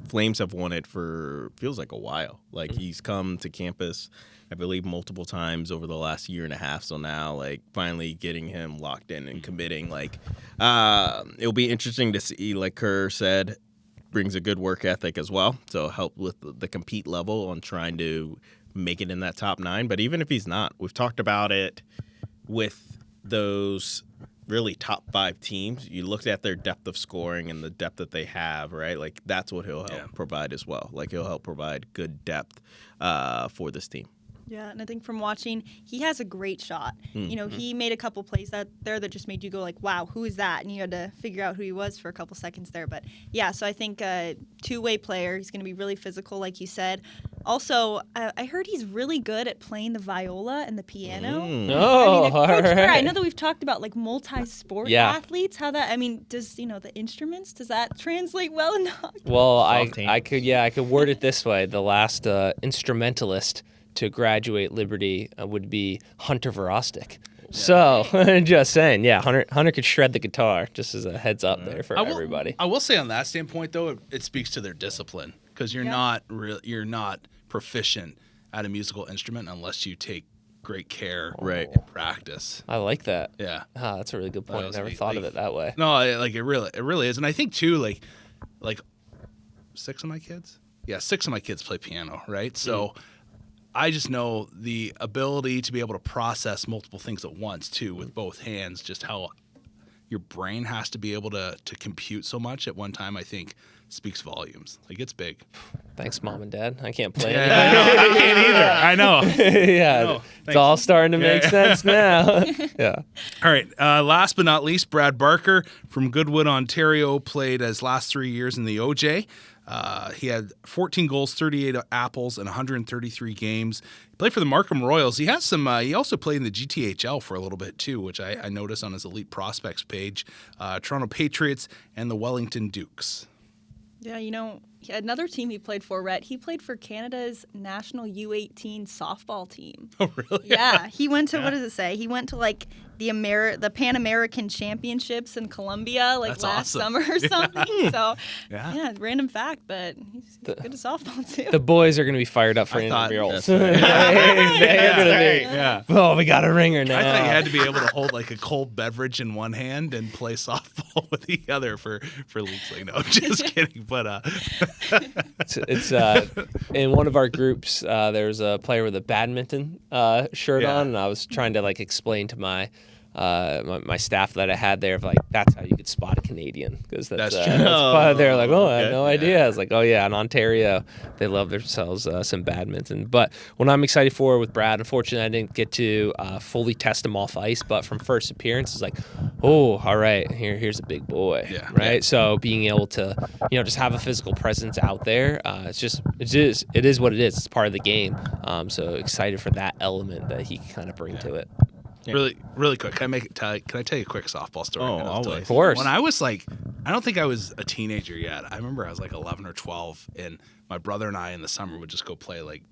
Flames have wanted for, feels like a while. Like, he's come to campus, I believe, multiple times over the last year and a half. So now, like, finally getting him locked in and committing, like, it'll be interesting to see, like Kerr said, brings a good work ethic as well. So help with the compete level on trying to make it in that top 9. But even if he's not, we've talked about it with those really top 5 teams. You looked at their depth of scoring and the depth that they have, right? Like, that's what he'll help provide as well. Like, he'll help provide good depth for this team.
Yeah, and I think from watching, he has a great shot. He made a couple plays out there that just made you go like, wow, who is that? And you had to figure out who he was for a couple seconds there. But yeah, so I think a two-way player. He's going to be really physical, like you said. Also, I heard he's really good at playing the viola and the piano. I know that we've talked about like multi-sport athletes. How that? I mean, does the instruments? Does that translate well in hockey?
Well, I could word it this way: the last instrumentalist to graduate Liberty would be Hunter Verostic. So, just saying, Hunter could shred the guitar, just as a heads up there for everybody.
I will say on that standpoint, though, it speaks to their discipline, because you're not proficient at a musical instrument unless you take great care in practice.
I like that.
Yeah.
That's a really good point. I never thought of it that way.
No, it really is. And I think, too, like 6 of my kids? Yeah, 6 of my kids play piano, right? So I just know the ability to be able to process multiple things at once, too, with both hands, just how your brain has to be able to compute so much at one time, I think speaks volumes. Like, it's big.
Thanks, Mom and Dad. I can't play
it. I can't either. I know.
Yeah, it's all starting to make sense now. Yeah.
All right. Last but not least, Brad Barker from Goodwood, Ontario, played his last 3 years in the OJ. He had 14 goals, 38 apples, and 133 games. He played for the Markham Royals. He has some. He also played in the GTHL for a little bit too, which I noticed on his Elite Prospects page. Toronto Patriots and the Wellington Dukes.
Yeah, another team he played for, Rhett. He played for Canada's national U18 softball team.
Oh, really?
Yeah, he went to what does it say? He went to like the Pan American Championships in Colombia
That's
last
awesome.
summer or something. So random fact, but he's good at softball too.
The boys are going to be fired up for intramurals. Oh, we got a ringer now.
I thought you had to be able to hold like a cold beverage in one hand and play softball with the other for leagues. Like, no, just kidding. But
it's in one of our groups. There's a player with a badminton shirt on, and I was trying to like explain to my my staff that I had there of like, that's how you could spot a Canadian, because that's
That's true.
they're like, oh, I had
Okay.
no idea. I was like, oh yeah, in Ontario they love themselves some badminton. But what I'm excited for with Brad, unfortunately I didn't get to fully test him off ice, but from first appearance it's like, oh, all right, here's a big boy.
Yeah.
Right. So being able to just have a physical presence out there, it is what it is. It's part of the game. So excited for that element that he can kind of bring to it.
Really, really quick. Can I tell you a quick softball story?
Oh,
And I'll tell
always.
you.
Of course.
When I was like, I don't think I was a teenager yet. I remember I was like 11 or 12, and my brother and I in the summer would just go play like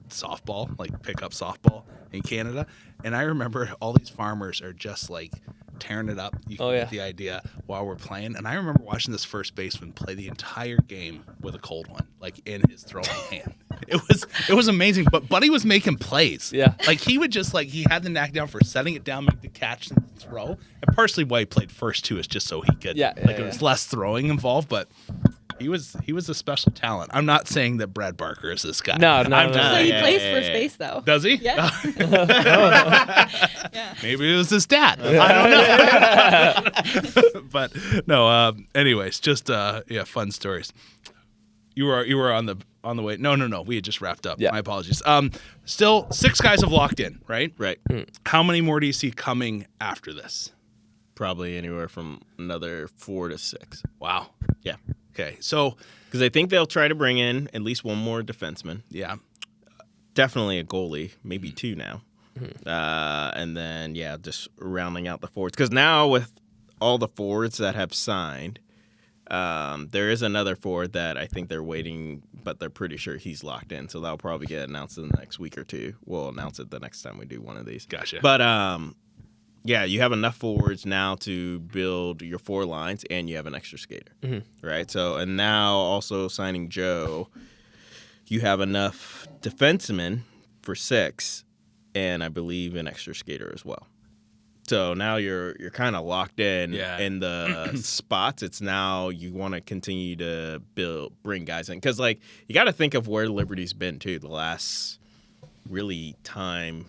softball, like pick up softball in Canada. And I remember all these farmers are just like tearing it up. You can get the idea while we're playing. And I remember watching this first baseman play the entire game with a cold one, like in his throwing hand. It was amazing. But Buddy was making plays.
Yeah.
Like he would just like, he had the knack down for setting it down, make the catch and throw. And partially why he played first too is just so he could, it was less throwing involved, but he was a special talent. I'm not saying that Brad Barker is this guy.
No.
I'm just
So
saying-
he plays first base though.
Does he?
Yeah.
Maybe it was his dad. I don't know. But no. Anyways, just fun stories. You were on the way. No. We had just wrapped up.
Yeah.
My apologies. Still 6 guys have locked in, right?
Right.
How many more do you see coming after this?
Probably anywhere from another 4 to 6.
Wow.
Yeah.
Okay. So
Because I think they'll try to bring in at least one more defenseman.
yeah.
Definitely a goalie, maybe 2 now. And then, just rounding out the forwards. Because now with all the forwards that have signed, there is another forward that I think they're waiting, but they're pretty sure he's locked in. So that'll probably get announced in the next week or 2. We'll announce it the next time we do one of these.
Gotcha.
But, you have enough forwards now to build your 4 lines, and you have an extra skater, right? So, and now also signing Joe, you have enough defensemen for 6, and I believe an extra skater as well. So now you're kind of locked in in the spots. It's now you want to continue to bring guys in, because like you got to think of where Liberty's been too the last really time.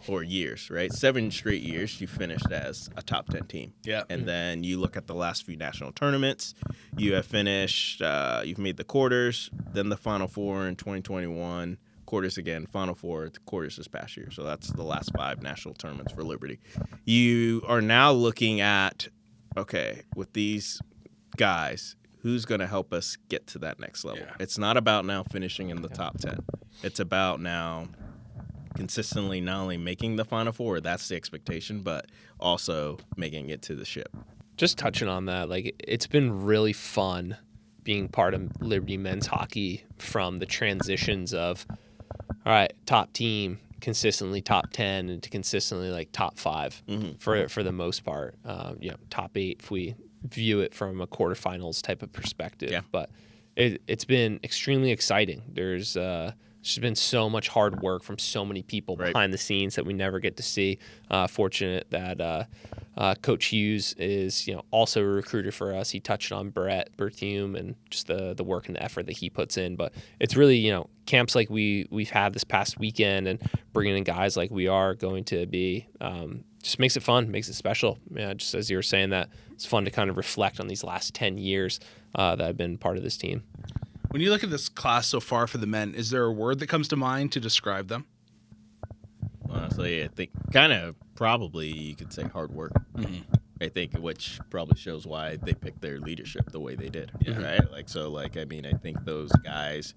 Or years, right? 7 straight years you finished as a top 10 team.
Yeah.
And then you look at the last few national tournaments, you have finished, you've made the quarters, then the Final Four in 2021, quarters again, Final Four, quarters this past year. So that's the last 5 national tournaments for Liberty. You are now looking at, okay, with these guys, who's going to help us get to that next level?
Yeah.
It's not about now finishing in the top 10. It's about now consistently not only making the Final Four, that's the expectation, but also making it to the ship.
Just touching on that, like it's been really fun being part of Liberty men's hockey from the transitions of, all right, top team, consistently top 10, and to consistently like top 5 for the most part. Top 8 if we view it from a quarterfinals type of perspective.
Yeah.
But it's been extremely exciting. There's been so much hard work from so many people behind the scenes that we never get to see. Fortunate that Coach Hughes is also a recruiter for us. He touched on Brett Berthume and just the work and the effort that he puts in. But it's really camps like we've had this past weekend and bringing in guys like we are going to be just makes it fun, makes it special. Just as you were saying that, it's fun to kind of reflect on these last 10 years that I've been part of this team.
When you look at this class so far for the men, is there a word that comes to mind to describe them?
Honestly, I think kind of probably you could say hard work. I think, which probably shows why they picked their leadership the way they did. Right? I think those guys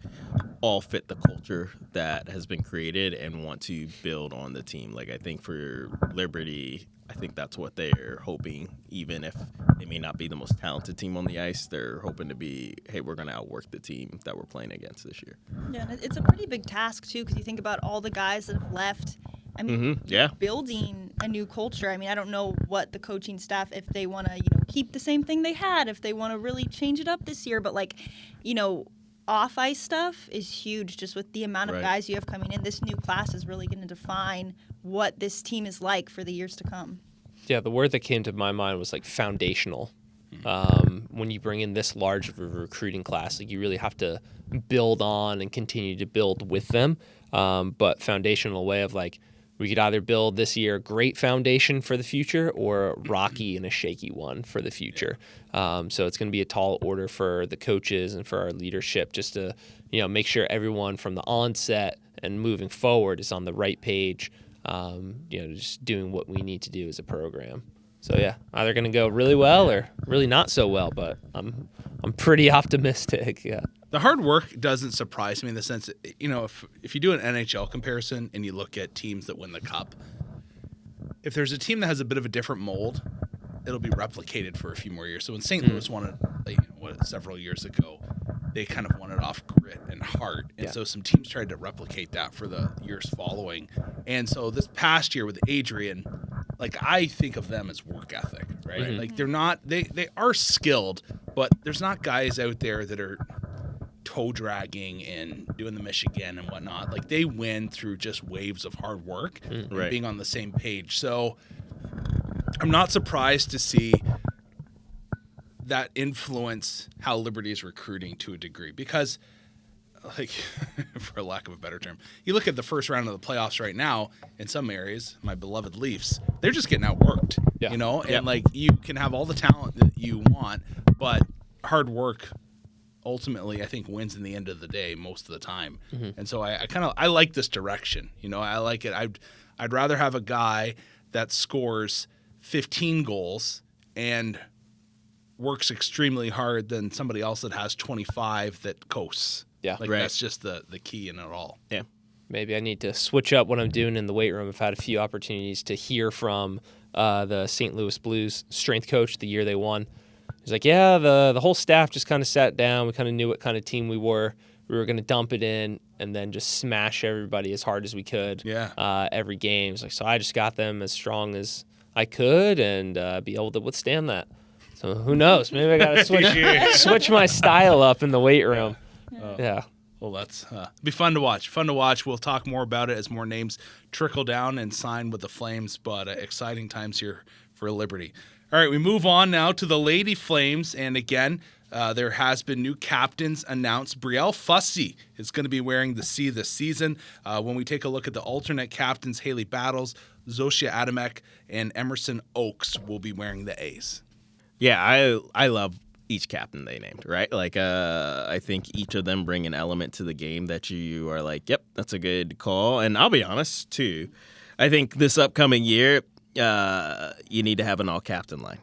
all fit the culture that has been created and want to build on the team. Like, I think for Liberty, I think that's what they're hoping, even if they may not be the most talented team on the ice. They're hoping to be, hey, we're going to outwork the team that we're playing against this year.
Yeah, and it's a pretty big task, too, because you think about all the guys that have left. I mean, building a new culture. I mean, I don't know what the coaching staff, if they want to, keep the same thing they had, if they want to really change it up this year. But, off-ice stuff is huge just with the amount of guys you have coming in. This new class is really going to define what this team is like for the years to come.
Yeah, the word that came to my mind was foundational. When you bring in this large of a recruiting class, you really have to build on and continue to build with them. But foundational way of we could either build this year a great foundation for the future or a rocky and a shaky one for the future. So it's going to be a tall order for the coaches and for our leadership just to, make sure everyone from the onset and moving forward is on the right page, just doing what we need to do as a program. So yeah, either going to go really well or really not so well, but I'm pretty optimistic. Yeah.
The hard work doesn't surprise me in the sense that, if you do an NHL comparison and you look at teams that win the cup, if there's a team that has a bit of a different mold, it'll be replicated for a few more years. So when St. Louis won it several years ago, they kind of won it off grit and heart. And so some teams tried to replicate that for the years following. And so this past year with Adrian, I think of them as work ethic, right?
Mm-hmm.
They're not, they are skilled, but there's not guys out there that are toe dragging and doing the Michigan and whatnot. They win through just waves of hard work and being on the same page. So I'm not surprised to see that influence how Liberty is recruiting to a degree because, for lack of a better term, you look at the first round of the playoffs right now, in some areas, my beloved Leafs, they're just getting outworked, and you can have all the talent that you want, but hard work ultimately, I think, wins in the end of the day most of the time. Mm-hmm. And so I like this direction. I like it. I'd rather have a guy that scores 15 goals and works extremely hard than somebody else that has 25 that coasts.
Yeah.
That's just the key in it all.
Yeah.
Maybe I need to switch up what I'm doing in the weight room. I've had a few opportunities to hear from the St. Louis Blues strength coach the year they won. He's like, yeah, the whole staff just kind of sat down. We kind of knew what kind of team we were. We were going to dump it in and then just smash everybody as hard as we could every game. He's like, so I just got them as strong as I could and be able to withstand that. So who knows? Maybe I got to switch my style up in the weight room. Yeah.
Well, that's be fun to watch. We'll talk more about it as more names trickle down and sign with the Flames, but exciting times here for Liberty. All right, we move on now to the Lady Flames, and again, there has been new captains announced. Brielle Fussy is going to be wearing the C this season. When we take a look at the alternate captains, Haley Battles, Zosia Adamek, and Emerson Oakes will be wearing the A's.
Yeah, I love each captain they named, right? I think each of them bring an element to the game that you are like, yep, that's a good call. And I'll be honest, too. I think this upcoming year, you need to have an all-captain line.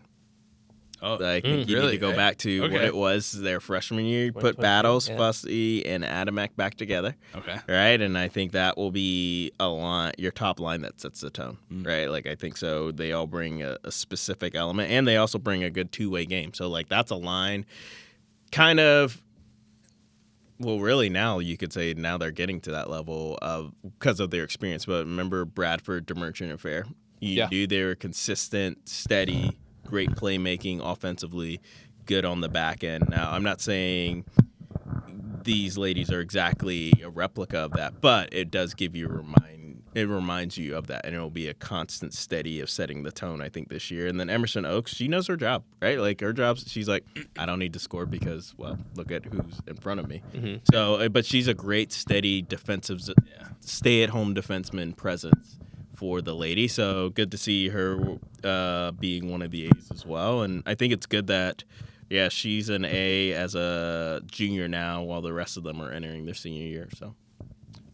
Oh,
I think you need to go back to what it was their freshman year. You put Battles, Fussy, and Adamek back together.
Okay.
Right? And I think that will be your top line that sets the tone. Right? I think so. They all bring a specific element, and they also bring a good two-way game. So, that's a line kind of, well, really now you could say now they're getting to that level because of their experience. But remember Bradford, DeMerchant, and Fair? You knew they were consistent, steady, great playmaking offensively, good on the back end. Now, I'm not saying these ladies are exactly a replica of that, but it does give you it reminds you of that, and it will be a constant steady of setting the tone, I think, this year. And then Emerson Oakes, she knows her job, right? Her job, she's like, I don't need to score because, well, look at who's in front of me. Mm-hmm. So, but she's a great, steady defensive, stay-at-home defenseman presence for the lady, so good to see her being one of the A's as well. And I think it's good that, she's an A as a junior now, while the rest of them are entering their senior year. So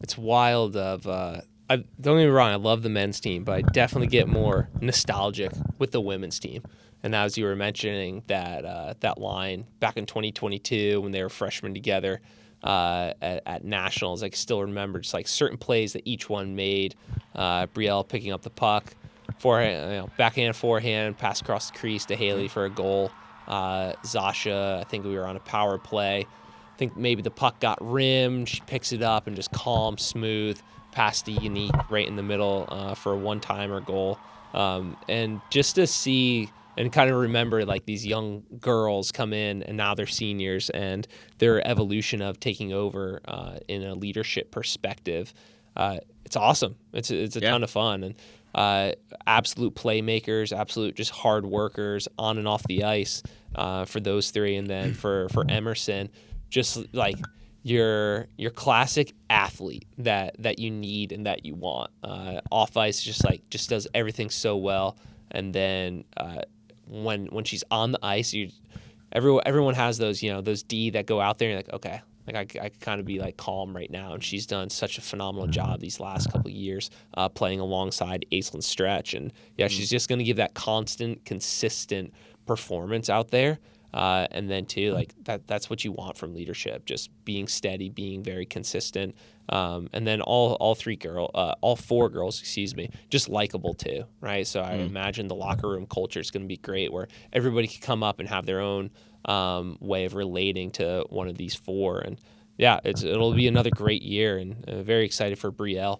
it's wild. Don't get me wrong, I love the men's team, but I definitely get more nostalgic with the women's team. And as you were mentioning that line back in 2022 when they were freshmen together. At nationals, I can still remember just certain plays that each one made. Brielle picking up the puck, backhand, forehand, pass across the crease to Haley for a goal. Zasha, I think we were on a power play. I think maybe the puck got rimmed. She picks it up and just calm, smooth, pass to Unique right in the middle for a one-timer goal. And just to see and kind of remember these young girls come in and now they're seniors and their evolution of taking over in a leadership perspective. It's awesome. It's a ton of fun and absolute playmakers, absolute just hard workers on and off the ice for those three. And then for Emerson, just your classic athlete that you need and that you want. Off ice, just does everything so well, and then when she's on the ice, everyone has those those D that go out there and you're like, okay, like I can kind of be like calm right now, and she's done such a phenomenal job these last couple of years playing alongside Aislinn Stretch, and she's just going to give that constant, consistent performance out there. And then too, like that's what you want from leadership, just being steady, being very consistent. And then all four girls, just likable too, right? So I imagine the locker room culture is going to be great, where everybody can come up and have their own way of relating to one of these four. And it'll be another great year, and very excited for Brielle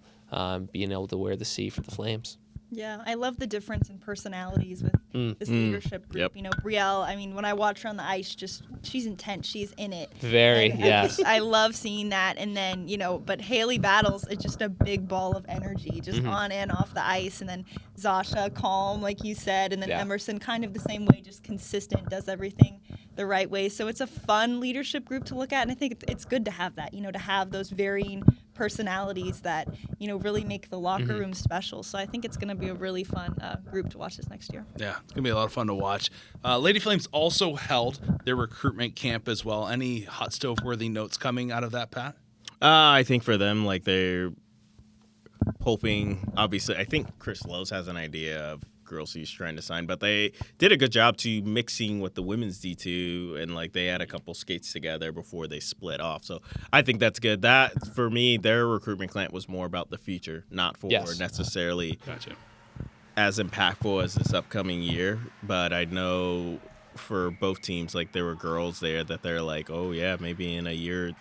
being able to wear the C for the Flames.
Yeah, I love the difference in personalities with this leadership group.
Yep.
You know, Brielle, I mean, when I watch her on the ice, she's intense. She's in it.
Very, yes.
I love seeing that. And then, but Haley Battles is just a big ball of energy, just on and off the ice. And then Zasha, calm, like you said. And then Emerson, kind of the same way, just consistent, does everything the right way. So it's a fun leadership group to look at. And I think it's good to have that, to have those varying personalities that, really make the locker room special. So I think it's going to be a really fun group to watch this next year.
Yeah, it's going to be a lot of fun to watch. Lady Flames also held their recruitment camp as well. Any hot stove-worthy notes coming out of that, Pat?
I think for them, like, they're hoping, obviously, I think Chris Lowe's has an idea of girls he's trying to sign, but they did a good job to mixing with the women's D2, and like they had a couple skates together before they split off. So I think that's good. That, for me, their recruitment camp was more about the future, not for necessarily as impactful as this upcoming year. But I know for both teams, like, there were girls there that they're like, oh yeah, maybe in a year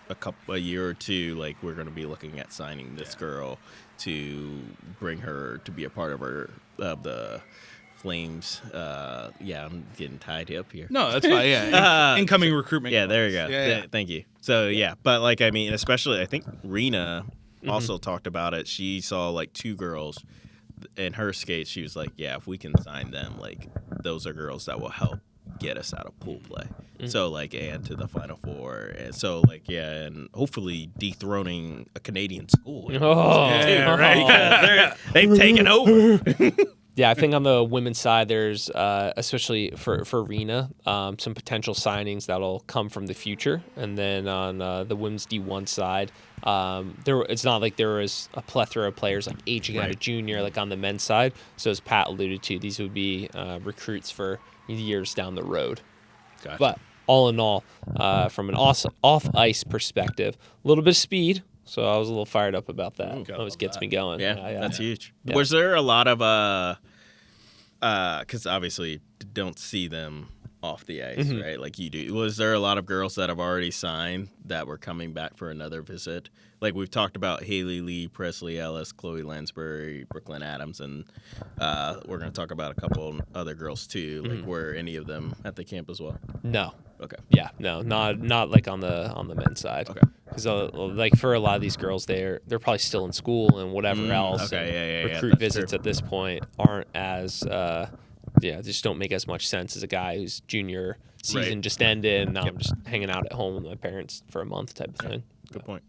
or two, like, we're going to be looking at signing this girl to bring her to be a part of the Flames. I'm getting tied up here.
No, that's fine. Yeah, incoming recruitment.
Yeah, there you go.
Yeah.
Thank you. So but like, I mean, especially I think Rena also talked about it. She saw like two girls in her skates. She was like, yeah, if we can sign them, like, those are girls that will help get us out of pool play. So like, and to the Final Four, and so like, and hopefully dethroning a Canadian school. Right? They've taken over.
Yeah, I think on the women's side, there's especially for Rena, some potential signings that'll come from the future, and then on the women's D1 side, it's not like there was a plethora of players like aging out of junior like on the men's side. So as Pat alluded to, these would be recruits for years down the road.
Gotcha.
But all in all, from an off-ice perspective, a little bit of speed. So I was a little fired up about that. That always gets me going.
Yeah, that's huge.
Yeah.
Was there a lot of because obviously don't see them off the ice, right? Like you do. Was there a lot of girls that have already signed that were coming back for another visit? Like we've talked about Haley Lee, Presley Ellis, Chloe Lansbury, Brooklyn Adams, and we're going to talk about a couple other girls too. Like were any of them at the camp as well?
No.
Okay.
Yeah, no, not like on the men's side.
Okay.
Because like for a lot of these girls, they're probably still in school and whatever else.
Okay.
And recruit visits at this point aren't as just don't make as much sense as a guy whose junior season just ended and now I'm just hanging out at home with my parents for a month type of thing.
Good point.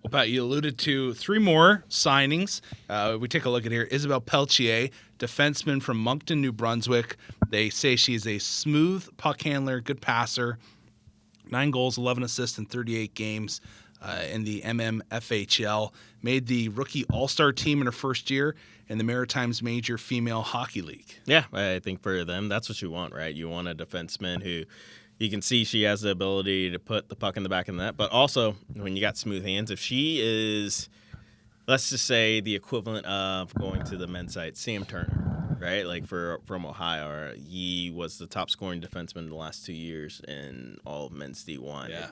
Well, Pat, you alluded to three more signings. We take a look at here. Isabel Peltier, defenseman from Moncton, New Brunswick. They say she's a smooth puck handler, good passer, 9 goals, 11 assists in 38 games in the MMFHL. Made the rookie all-star team in her first year in the Maritimes Major Female Hockey League.
Yeah, I think for them, that's what you want, right? You want a defenseman who you can see she has the ability to put the puck in the back of the net, but also when you got smooth hands, if she is, let's just say, the equivalent of going to the men's side, Sam Turner, right? Like from Ohio, he was the top scoring defenseman the last 2 years in all of men's D1.
Yeah.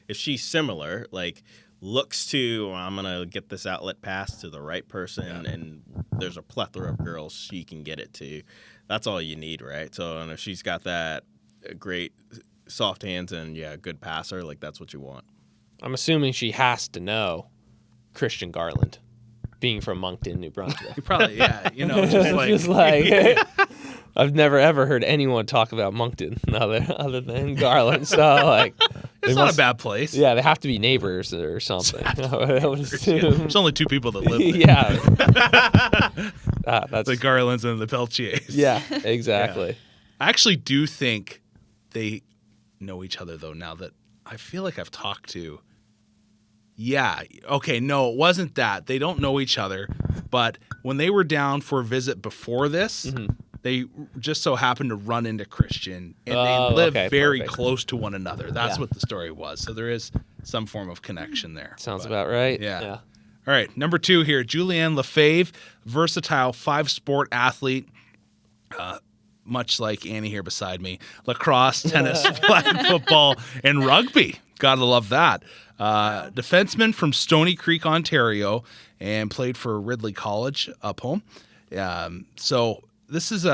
If she's similar, like looks to, I'm gonna get this outlet pass to the right person, and there's a plethora of girls she can get it to. That's all you need, right? So, and if she's got that great soft hands and good passer, like that's what you want.
I'm assuming she has to know Christian Garland, being from Moncton, New Brunswick.
You probably, just
like I've never ever heard anyone talk about Moncton other than Garland. So like,
It's not a bad place.
Yeah, they have to be neighbors or something. I would assume.
There's only 2 people that live there.
Yeah. That's
The Garlands and the Peltiers.
Yeah, exactly.
I actually do think they know each other, though, now that I feel like I've talked to. Yeah. Okay, no, it wasn't that. They don't know each other. But when they were down for a visit before this, they just so happened to run into Christian. And they live very close to one another. That's what the story was. So there is some form of connection there.
Sounds about right.
Yeah. All right, number 2 here, Julianne Lefebvre, versatile 5-sport athlete, much like Annie here beside me. Lacrosse, tennis, flag football, and rugby. Gotta love that. Defenseman from Stony Creek, Ontario, and played for Ridley College up home. So this is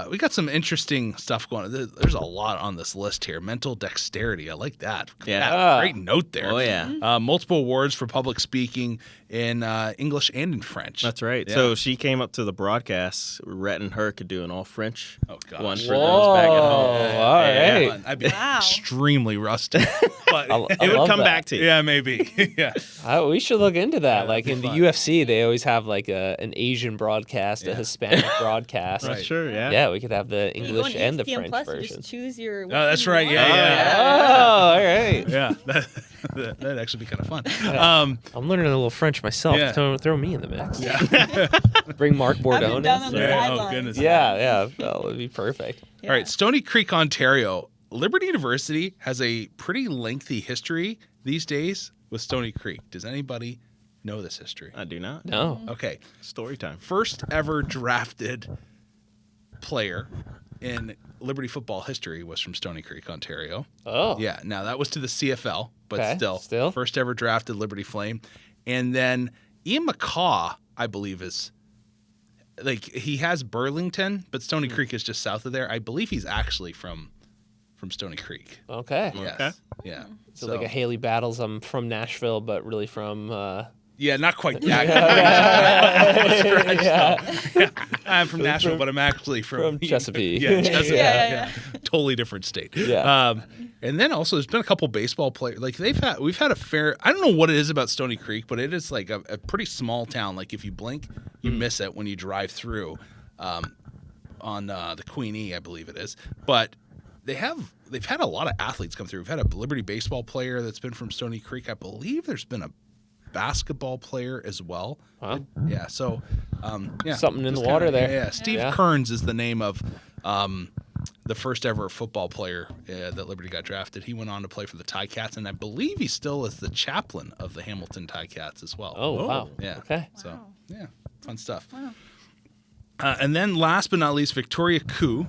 we got some interesting stuff going on. There's a lot on this list here. Mental dexterity, I like that.
Yeah.
Great note there.
Oh, yeah.
Multiple awards for public speaking in English and in French.
That's right.
Yeah.
So she came up to the broadcast. Rhett and her could do an all French
Oh, gosh.
one for
Whoa,
those back at home.
all right.
Fun. I'd be
Wow.
extremely rusty. But
I
It would
love
come
that.
back to you.
yeah, maybe. Yeah.
We should look into that.
Yeah,
Like
that'd
in
be
the
fun.
UFC, they always have like an Asian broadcast, a Hispanic broadcast.
Right.
Sure, yeah.
Yeah, we could have the
You go
English
on
and the
ESPN
French
Plus, you
version.
just choose your.
Oh, that's right.
one.
Yeah.
Oh, all right.
Yeah. That'd actually be kind of fun.
I'm learning a little French myself.
Yeah.
Throw me in the mix. Bring Mark
Have him
Bordeaux.
down on the
Yeah. Oh,
sidelines.
goodness.
Yeah, that would be perfect.
All right, Stony Creek, Ontario. Liberty University has a pretty lengthy history these days with Stony Creek. Does anybody know this history?
I do not.
No.
Okay.
Story time.
First ever drafted player in Liberty football history was from Stony Creek, Ontario.
Oh.
Yeah, now that was to the CFL, but
Okay,
still. First ever drafted Liberty Flame. And then Ian McCaw, I believe, is like he has Burlington, but Stony Creek is just south of there. I believe he's actually from Stony Creek.
Okay.
Yes.
Okay.
Yeah.
So like a Haley Battles, I'm from Nashville, but really from.
Yeah, not quite that.
Yeah.
I'm from Nashville, but I'm actually from
Chesapeake.
Yeah, Chesapeake.
Yeah.
Totally different state.
Yeah.
And then also there's been a couple baseball players. Like we've had a fair. I don't know what it is about Stony Creek, but it is like a pretty small town. Like if you blink, you miss it when you drive through. On the Queenie, I believe it is. But they've had a lot of athletes come through. We've had a Liberty baseball player that's been from Stony Creek. I believe there's been a basketball player as well.
Wow.
Yeah. So, yeah.
Something in the
Just
water
kinda-
there.
Yeah. Steve
Yeah.
Kearns is the name of the first ever football player that Liberty got drafted. He went on to play for the Ticats, and I believe he still is the chaplain of the Hamilton Ticats as well.
Oh, wow.
Yeah.
Okay.
So, yeah, fun stuff. Wow. And then last but not least, Victoria Koo,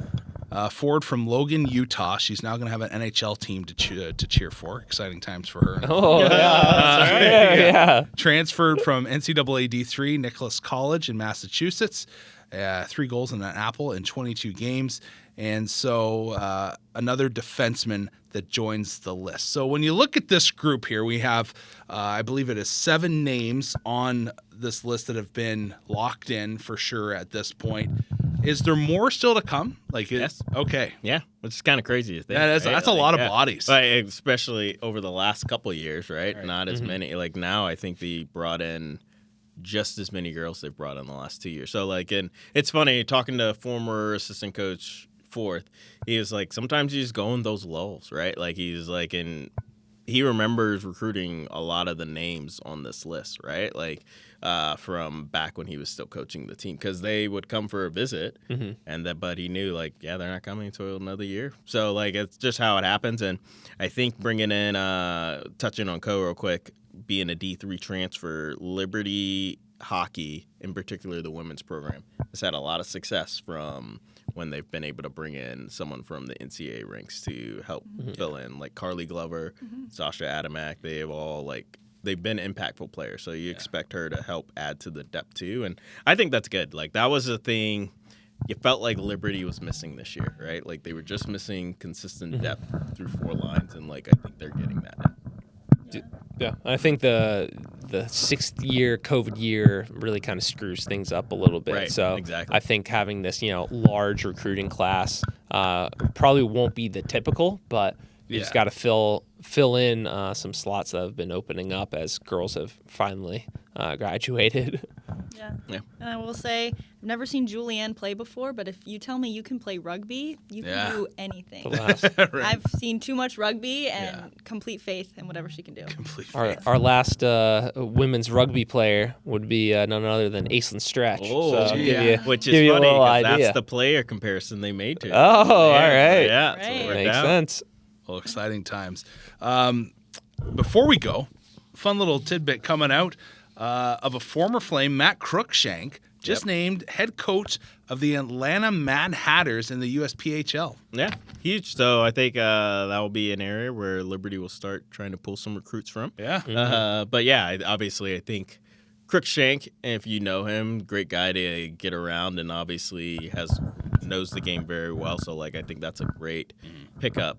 forward from Logan, Utah. She's now going to have an NHL team to cheer for. Exciting times for her.
Oh, yeah.
Transferred from NCAA D3 Nicholas College in Massachusetts. 3 goals and an apple in 22 games. And so another defenseman that joins the list. So when you look at this group here, we have, I believe it is 7 names on this list that have been locked in for sure at this point. Is there more still to come?
Yes.
Okay.
Yeah, which is kind of crazy to think.
Yeah, that's a lot of
yeah.
bodies.
Like, especially over the last couple of years, right? Not as many. Like now, I think they brought in just as many girls they've brought in the last 2 years. So and it's funny talking to former assistant coach Forth. He was like, sometimes you just go in those lulls, right? Like he's like, and he remembers recruiting a lot of the names on this list, right? Like from back when he was still coaching the team, because they would come for a visit, but he knew they're not coming until another year. So it's just how it happens. And I think bringing in, touching on Co real quick, being a D3 transfer, Liberty hockey, in particular the women's program, has had a lot of success from when they've been able to bring in someone from the NCAA ranks to help fill in, like Carly Glover, Sasha Adamak. They've been impactful players, so you expect her to help add to the depth too. And I think that's good. That was a thing you felt like Liberty was missing this year, right? Like they were just missing consistent depth through 4 lines, and I think they're getting that now.
Yeah, I think the 6th year COVID year really kind of screws things up a little bit.
Right,
so
exactly.
I think having this large recruiting class probably won't be the typical, but you just got to fill fill in some slots that have been opening up as girls have finally graduated.
Yeah. And I will say, I've never seen Julianne play before, but if you tell me you can play rugby, you can do anything.
Right.
I've seen too much rugby and complete faith in whatever she can do.
Complete
Our,
faith.
our last women's rugby player would be none other than Aislinn Stretch.
Oh,
so
yeah.
Which
give
is
you a
funny
little
because
idea.
that's the player comparison they made to.
Oh, all right.
Yeah,
Right.
so it worked
Makes
out.
sense.
Well, exciting times. Before we go, fun little tidbit coming out of a former Flame, Matt Cruikshank, just named head coach of the Atlanta Mad Hatters in the USPHL.
Yeah, huge. So I think that will be an area where Liberty will start trying to pull some recruits from.
Yeah.
But yeah, obviously I think Cruikshank, if you know him, great guy to get around, and obviously knows the game very well. So like I think that's a great pickup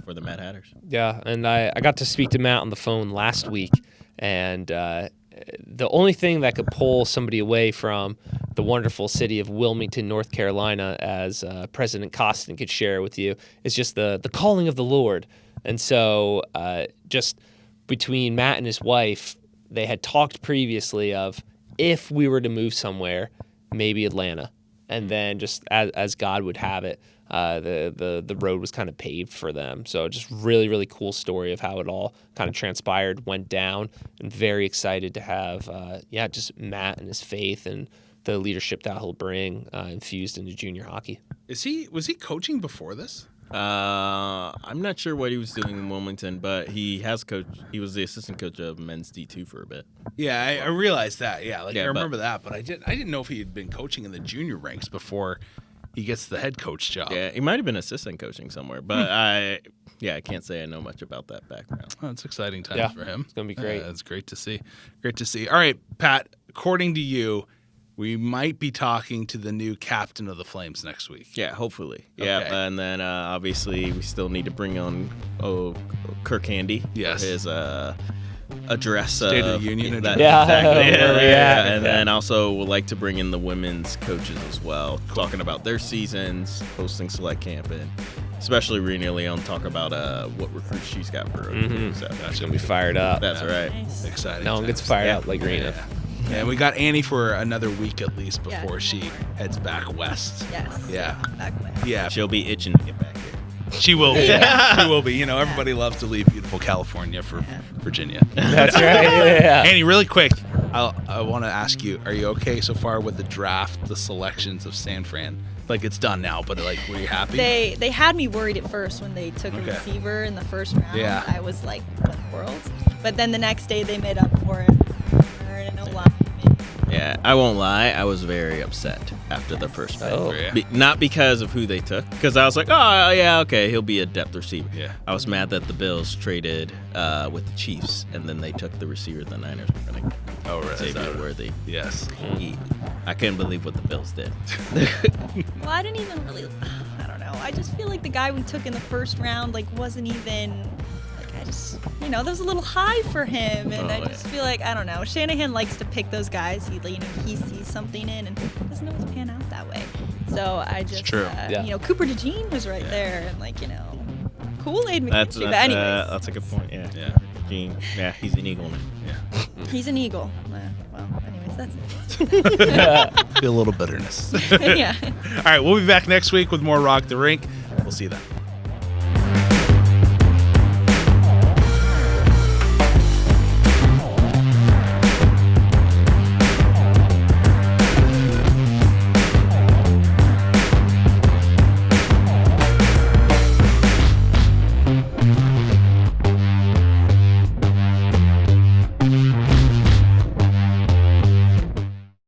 for the Mad Hatters.
Yeah, and I got to speak to Matt on the phone last week, and the only thing that could pull somebody away from the wonderful city of Wilmington, North Carolina, as President Costin could share with you, is just the calling of the Lord. And so just between Matt and his wife, they had talked previously of if we were to move somewhere, maybe Atlanta. And then just as God would have it, the road was kind of paved for them. So just really, really cool story of how it all kind of transpired, went down, and very excited to have, just Matt and his faith and the leadership that he'll bring infused into junior hockey.
Was he coaching before this?
I'm not sure what he was doing in Wilmington, but he has coached. He was the assistant coach of men's D2 for a bit.
Yeah, I realized that. Yeah, I
Yeah,
remember that, but I didn't know if he had been coaching in the junior ranks before he gets the head coach job.
Yeah, he might have been assistant coaching somewhere, but I can't say I know much about that background.
Oh, it's exciting times for him.
It's gonna be great.
It's great to see. Great to see. All right, Pat. According to you, we might be talking to the new captain of the Flames next week.
Yeah, hopefully.
Okay.
Yeah, and then obviously we still need to bring on Kirk Handy.
Yes.
For his address.
State of the Union address.
Yeah,
Exactly.
where we at.
And then also would like to bring in the women's coaches as well, talking about their seasons, hosting select camp, and especially Rena Leon talk about what recruits she's got for her. So
It's gonna be fired up.
that's right.
Nice.
Exciting.
No one gets
times.
fired up like Rena.
Yeah, we got Annie for another week at least
Yeah,
before she
more.
heads back west.
Yes.
Yeah.
Back away.
Yeah,
She'll be itching to get back here.
she will be. She will be. You know, everybody loves to leave beautiful California for Virginia.
That's right. Yeah.
Annie, really quick, I want to ask you, are you okay so far with the draft, the selections of San Fran? Like, it's done now, but like, were you happy?
They had me worried at first when they took a
Okay.
receiver in the first round.
Yeah.
I was like, what in the world? But then the next day they made up for it. And a line.
Yeah, I won't lie. I was very upset after the first pick.
Oh.
Yeah.
Not because of who they took, because I was like, oh, yeah, okay, he'll be a depth receiver.
Yeah.
I was mad that the Bills traded with the Chiefs, and then they took the receiver the Niners were going to
Oh, right.
Xavier Worthy.
Yes.
I couldn't believe what the Bills did.
Well, I didn't even really. I don't know. I just feel like the guy we took in the first round wasn't even. I just, there was a little high for him, and I just feel like I don't know. Shanahan likes to pick those guys he sees something in, and doesn't always pan out that way. So I just,
true.
Yeah.
Cooper DeJean was right there, and Kool-Aid McKinstry.
That's
But anyways,
that's a good point. Yeah.
Yeah.
Gene. Yeah, he's an Eagle now.
Yeah.
he's an Eagle. Well, anyways, that's
Feel a little bitterness.
yeah.
All right, we'll be back next week with more Rock the Rink. We'll see you then.